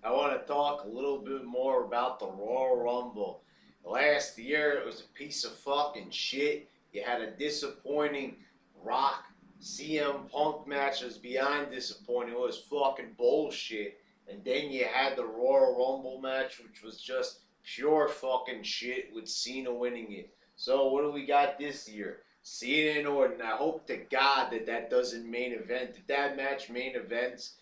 I want to talk a little bit more about the Royal Rumble. Last year, it was a piece of fucking shit. You had a disappointing Rock CM Punk match. It was beyond disappointing. It was fucking bullshit. And then you had the Royal Rumble match, which was just pure fucking shit with Cena winning it. So what do we got this year? Cena and Orton. I hope to God that doesn't main event. If that match main events,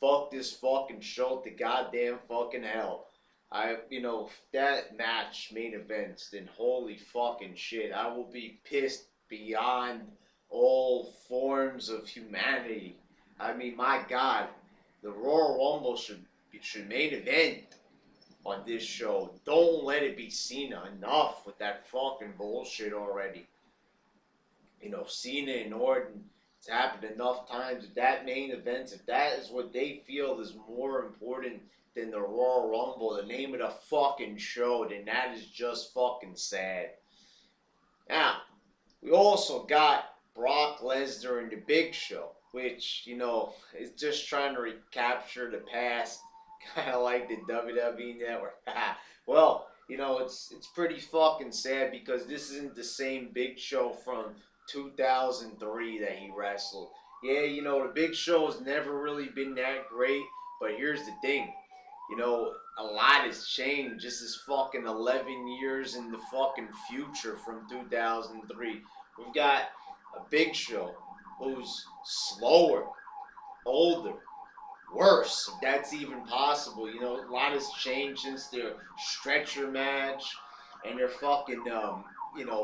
fuck this fucking show to goddamn fucking hell. If that match main events, then holy fucking shit. I will be pissed beyond all forms of humanity. I mean, my God, the Royal Rumble should main event on this show. Don't let it be Cena. Enough with that fucking bullshit already. Cena and Orton, it's happened enough times. If that main event, if that is what they feel is more important than the Royal Rumble, the name of the fucking show, then that is just fucking sad. Now, we also got Brock Lesnar and the Big Show, which, is just trying to recapture the past, kind of like the WWE Network. Well, it's pretty fucking sad because this isn't the same Big Show from 2003 that he wrestled. Yeah, the Big Show has never really been that great, but here's the thing. A lot has changed. This is fucking 11 years in the fucking future from 2003. We've got a Big Show who's slower, older, worse, if that's even possible. A lot has changed since their stretcher match and their fucking,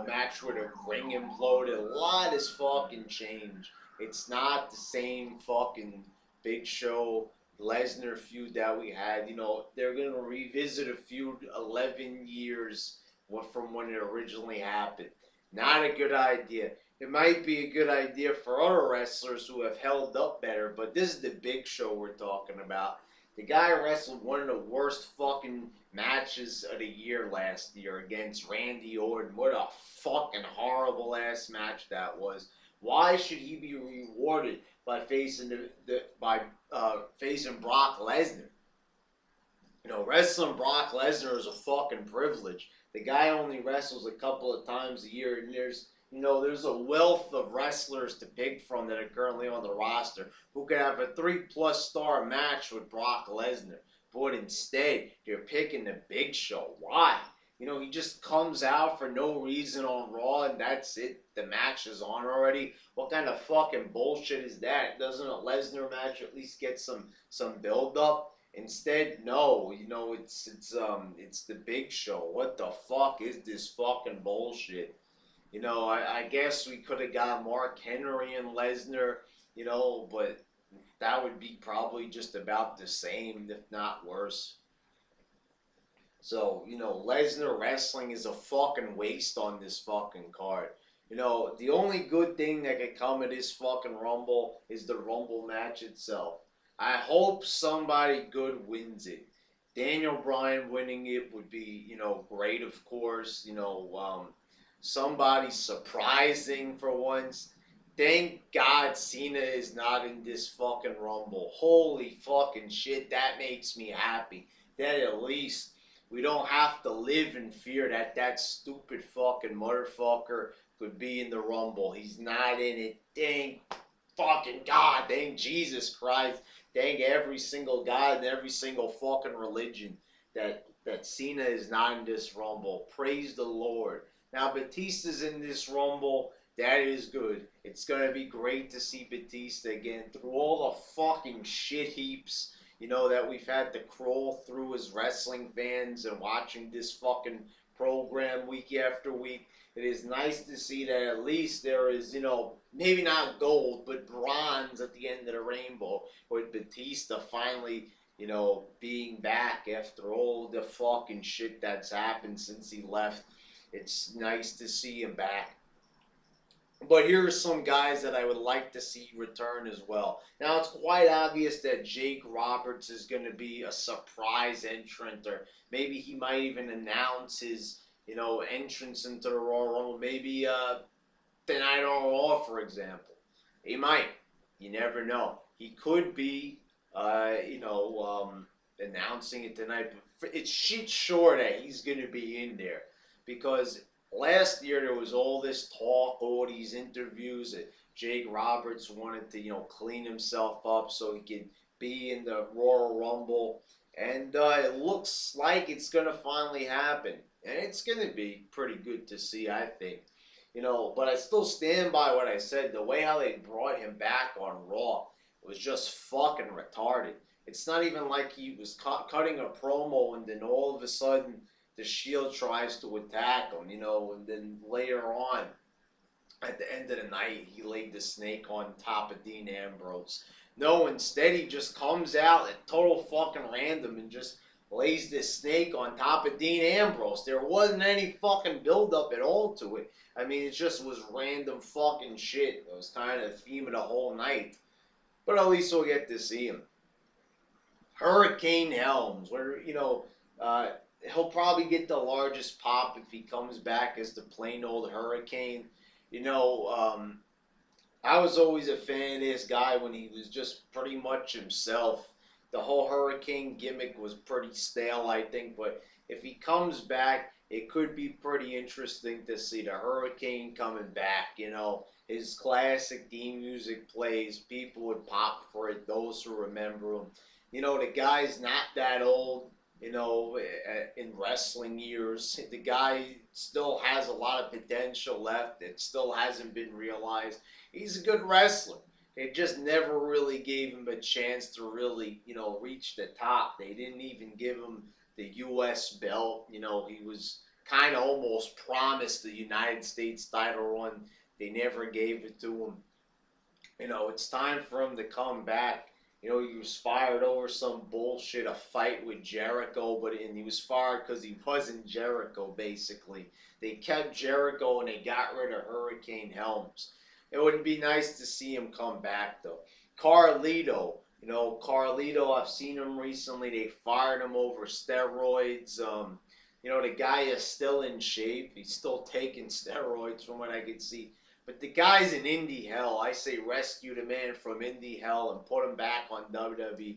match where the ring imploded. A lot has fucking changed. It's not the same fucking Big Show Lesnar feud that we had. They're going to revisit a feud 11 years from when it originally happened. Not a good idea. It might be a good idea for other wrestlers who have held up better, but this is the Big Show we're talking about. The guy wrestled one of the worst fucking matches of the year last year against Randy Orton. What a fucking horrible ass match that was. Why should he be rewarded by facing facing Brock Lesnar? Wrestling Brock Lesnar is a fucking privilege. The guy only wrestles a couple of times a year, and there's a wealth of wrestlers to pick from that are currently on the roster who could have a 3+ star match with Brock Lesnar. But instead, they're picking the Big Show. Why? He just comes out for no reason on Raw and that's it. The match is on already. What kind of fucking bullshit is that? Doesn't a Lesnar match at least get some build up? Instead, no. It's the Big Show. What the fuck is this fucking bullshit? I guess we could have got Mark Henry and Lesnar, but that would be probably just about the same, if not worse. So, Lesnar wrestling is a fucking waste on this fucking card. The only good thing that could come of this fucking Rumble is the Rumble match itself. I hope somebody good wins it. Daniel Bryan winning it would be, great, of course. Somebody surprising for once. Thank God Cena is not in this fucking Rumble. Holy fucking shit, that makes me happy. That at least we don't have to live in fear that stupid fucking motherfucker could be in the Rumble. He's not in it. Thank fucking God. Thank Jesus Christ. Thank every single God and every single fucking religion that Cena is not in this Rumble. Praise the Lord. Now, Batista's in this Rumble. That is good. It's going to be great to see Batista again through all the fucking shit heaps, that we've had to crawl through as wrestling fans and watching this fucking program week after week. It is nice to see that at least there is, maybe not gold, but bronze at the end of the rainbow with Batista finally, being back after all the fucking shit that's happened since he left. It's nice to see him back. But here are some guys that I would like to see return as well. Now, it's quite obvious that Jake Roberts is going to be a surprise entrant, or maybe he might even announce his, entrance into the Royal Rumble. Maybe the night on Raw, for example. He might. You never know. He could be, announcing announcing it tonight, but it's shit sure that he's going to be in there. Because last year there was all this talk, all these interviews that Jake Roberts wanted to, clean himself up so he could be in the Royal Rumble. And it looks like it's going to finally happen. And it's going to be pretty good to see, I think. But I still stand by what I said. The way how they brought him back on Raw was just fucking retarded. It's not even like he was cutting a promo and then all of a sudden the Shield tries to attack him, and then later on, at the end of the night, he laid the snake on top of Dean Ambrose. No, instead he just comes out at total fucking random and just lays this snake on top of Dean Ambrose. There wasn't any fucking build-up at all to it. I mean, it just was random fucking shit. It was kind of the theme of the whole night. But at least we'll get to see him. Hurricane Helms, where, he'll probably get the largest pop if he comes back as the plain old Hurricane. I was always a fan of this guy when he was just pretty much himself. The whole Hurricane gimmick was pretty stale, I think, but if he comes back, it could be pretty interesting to see the Hurricane coming back. His classic theme music plays, people would pop for it, those who remember him. The guy's not that old, in wrestling years. The guy still has a lot of potential left. It still hasn't been realized. He's a good wrestler. They just never really gave him a chance to really, reach the top. They didn't even give him the U.S. belt. He was kind of almost promised the United States title run. They never gave it to him. It's time for him to come back. He was fired over some bullshit, a fight with Jericho, and he was fired because he wasn't Jericho, basically. They kept Jericho and they got rid of Hurricane Helms. It would be nice to see him come back, though. Carlito. Carlito, I've seen him recently. They fired him over steroids. The guy is still in shape. He's still taking steroids from what I can see. But the guy's in indie hell. I say rescue the man from indie hell and put him back on WWE.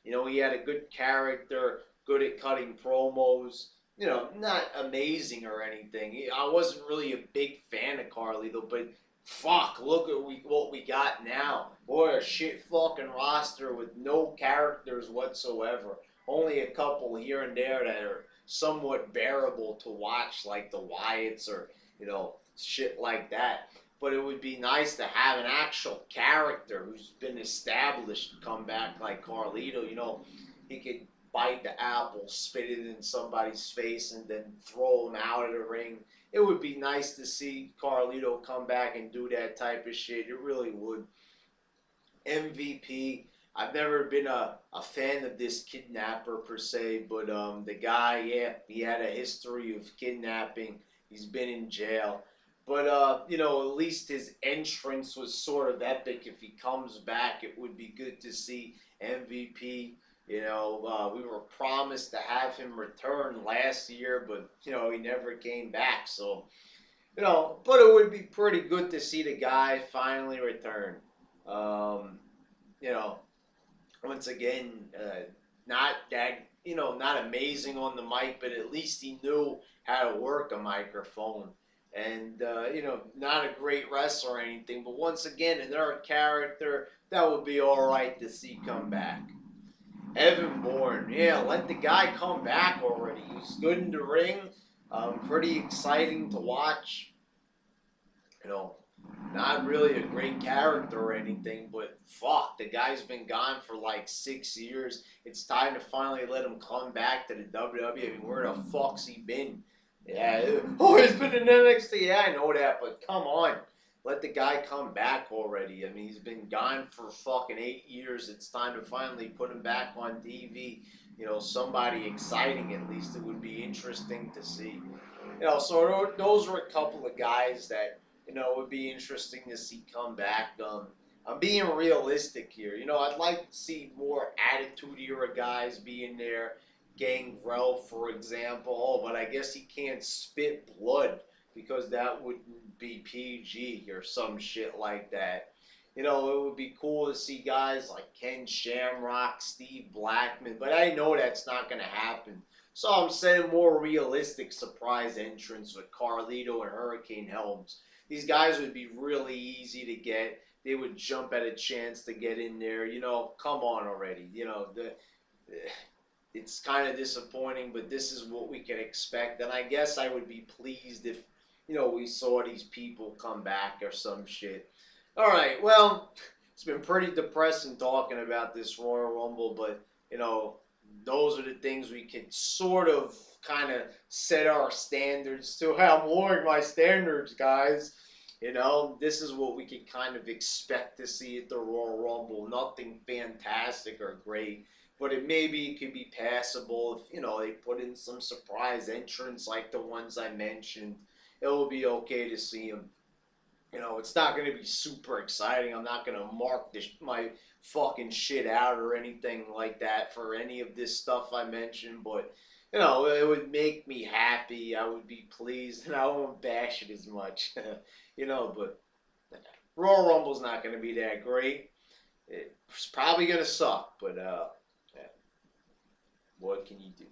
He had a good character, good at cutting promos. Not amazing or anything. I wasn't really a big fan of Carlito, but fuck, look at what we got now. Boy, a shit fucking roster with no characters whatsoever. Only a couple here and there that are somewhat bearable to watch, like the Wyatts or, shit like that. But it would be nice to have an actual character who's been established come back like Carlito. He could bite the apple, spit it in somebody's face, and then throw him out of the ring. It would be nice to see Carlito come back and do that type of shit. It really would. MVP. I've never been a fan of this kidnapper per se, but the guy, yeah, he had a history of kidnapping. He's been in jail. But, at least his entrance was sort of epic. If he comes back, it would be good to see MVP. We were promised to have him return last year, but, he never came back. So, but it would be pretty good to see the guy finally return. Once again, not that, not amazing on the mic, but at least he knew how to work a microphone. And, not a great wrestler or anything, but once again, another character that would be alright to see come back. Evan Bourne, yeah, let the guy come back already. He's good in the ring, pretty exciting to watch. Not really a great character or anything, but fuck, the guy's been gone for like 6 years. It's time to finally let him come back to the WWE. I mean, where the fuck's he been? Yeah, he's been in NXT. Yeah, I know that, but come on. Let the guy come back already. I mean, he's been gone for fucking 8 years. It's time to finally put him back on TV. Somebody exciting at least. It would be interesting to see. So those were a couple of guys that, would be interesting to see come back. I'm being realistic here. I'd like to see more Attitude Era guys be in there. Gangrel, for example. But I guess he can't spit blood because that would be PG or some shit like that. You know, it would be cool to see guys like Ken Shamrock, Steve Blackman, but I know that's not going to happen. So I'm saying more realistic surprise entrants with Carlito and Hurricane Helms. These guys would be really easy to get. They would jump at a chance to get in there. You know, come on already. You know, it's kind of disappointing, but this is what we can expect. And I guess I would be pleased if, you know, we saw these people come back or some shit. All right, well, it's been pretty depressing talking about this Royal Rumble, but, you know, those are the things we can sort of kind of set our standards to. I'm lowering my standards, guys. You know, this is what we can kind of expect to see at the Royal Rumble. Nothing fantastic or great, but it could be passable if, you know, they put in some surprise entrants like the ones I mentioned. It will be okay to see them. You know, it's not going to be super exciting. I'm not going to mark my fucking shit out or anything like that for any of this stuff I mentioned, but, you know, it would make me happy. I would be pleased, and I won't bash it as much. You know, but Royal Rumble's not going to be that great. It's probably going to suck, but yeah, what can you do?